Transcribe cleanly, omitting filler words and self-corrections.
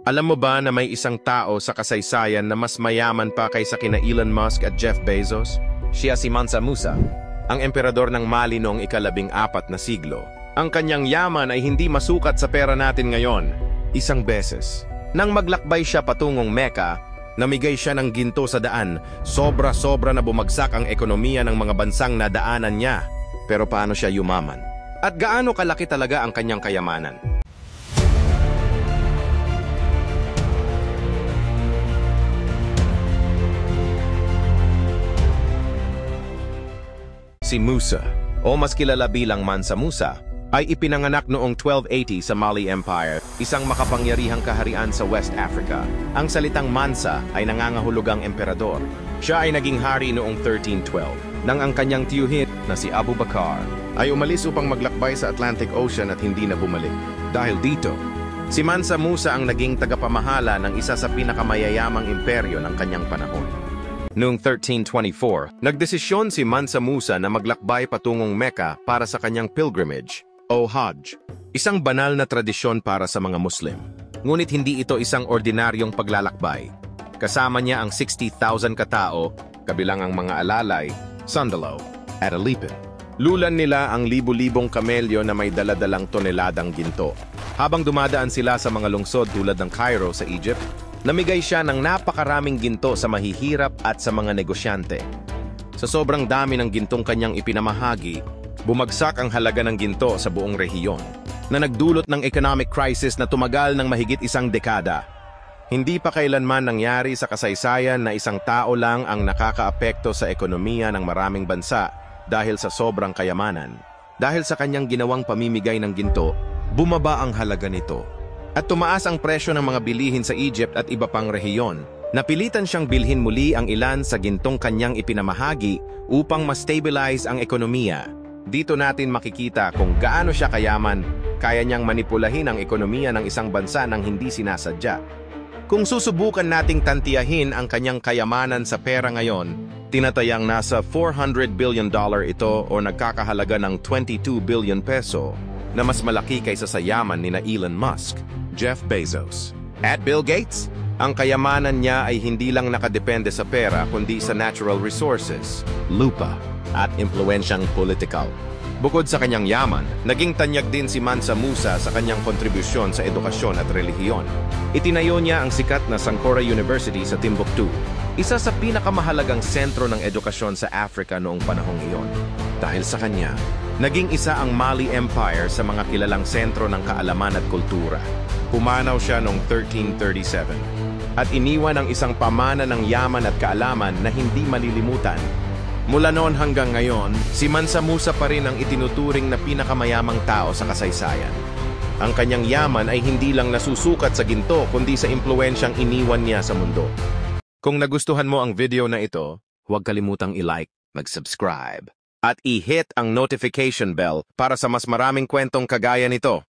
Alam mo ba na may isang tao sa kasaysayan na mas mayaman pa kaysa kina Elon Musk at Jeff Bezos? Siya si Mansa Musa, Ang emperador ng Mali noong ika-14 na siglo. Ang kanyang yaman ay hindi masukat sa pera natin ngayon. Isang beses, nang maglakbay siya patungong Mecca, namigay siya ng ginto sa daan. Sobra-sobra na bumagsak ang ekonomiya ng mga bansang nadaanan niya. Pero paano siya yumaman? At gaano kalaki talaga ang kanyang kayamanan? Si Musa, o mas kilala bilang Mansa Musa, ay ipinanganak noong 1280 sa Mali Empire, isang makapangyarihang kaharian sa West Africa. Ang salitang Mansa ay nangangahulugang emperador. Siya ay naging hari noong 1312, nang ang kanyang tiyuhin na si Abu Bakr ay umalis upang maglakbay sa Atlantic Ocean at hindi na bumalik. Dahil dito, si Mansa Musa ang naging tagapamahala ng isa sa pinakamayayamang imperyo ng kanyang panahon. Noong 1324, nagdesisyon si Mansa Musa na maglakbay patungong Mecca para sa kanyang pilgrimage, o Hajj, isang banal na tradisyon para sa mga Muslim. Ngunit hindi ito isang ordinaryong paglalakbay. Kasama niya ang 60,000 katao, kabilang ang mga alalay, sandalo, at alipin. Lulan nila ang libu-libong kamelyo na may daladalang toneladang ginto. Habang dumadaan sila sa mga lungsod tulad ng Cairo sa Egypt, namigay siya ng napakaraming ginto sa mahihirap at sa mga negosyante. Sa sobrang dami ng gintong kanyang ipinamahagi, bumagsak ang halaga ng ginto sa buong rehiyon, na nagdulot ng economic crisis na tumagal ng mahigit isang dekada. Hindi pa kailanman nangyari sa kasaysayan na isang tao lang ang nakakaapekto sa ekonomiya ng maraming bansa dahil sa sobrang kayamanan. Dahil sa kanyang ginawang pamimigay ng ginto, bumaba ang halaga nito. At tumaas ang presyo ng mga bilihin sa Egypt at iba pang rehiyon. Napilitan siyang bilhin muli ang ilan sa gintong kanyang ipinamahagi upang ma-stabilize ang ekonomiya. Dito natin makikita kung gaano siya kayaman, kaya niyang manipulahin ang ekonomiya ng isang bansa nang hindi sinasadya. Kung susubukan nating tantiyahin ang kanyang kayamanan sa pera ngayon, tinatayang nasa $400 billion ito o nagkakahalaga ng 22 billion peso, na mas malaki kaysa sa yaman ni Elon Musk, Jeff Bezos, at Bill Gates. Ang kayamanan niya ay hindi lang nakadepende sa pera kundi sa natural resources, lupa, at impluensyang politikal. Bukod sa kanyang yaman, naging tanyag din si Mansa Musa sa kanyang kontribusyon sa edukasyon at relihiyon. Itinayo niya ang sikat na Sankora University sa Timbuktu, isa sa pinakamahalagang sentro ng edukasyon sa Africa noong panahong iyon. Dahil sa kanya, naging isa ang Mali Empire sa mga kilalang sentro ng kaalaman at kultura. Pumanaw siya noong 1337 at iniwan ang isang pamana ng yaman at kaalaman na hindi malilimutan. Mula noon hanggang ngayon, si Mansa Musa pa rin ang itinuturing na pinakamayamang tao sa kasaysayan. Ang kanyang yaman ay hindi lang nasusukat sa ginto kundi sa impluensyang iniwan niya sa mundo. Kung nagustuhan mo ang video na ito, huwag kalimutang i-like, mag-subscribe, at i-hit ang notification bell para sa mas maraming kwentong kagaya nito.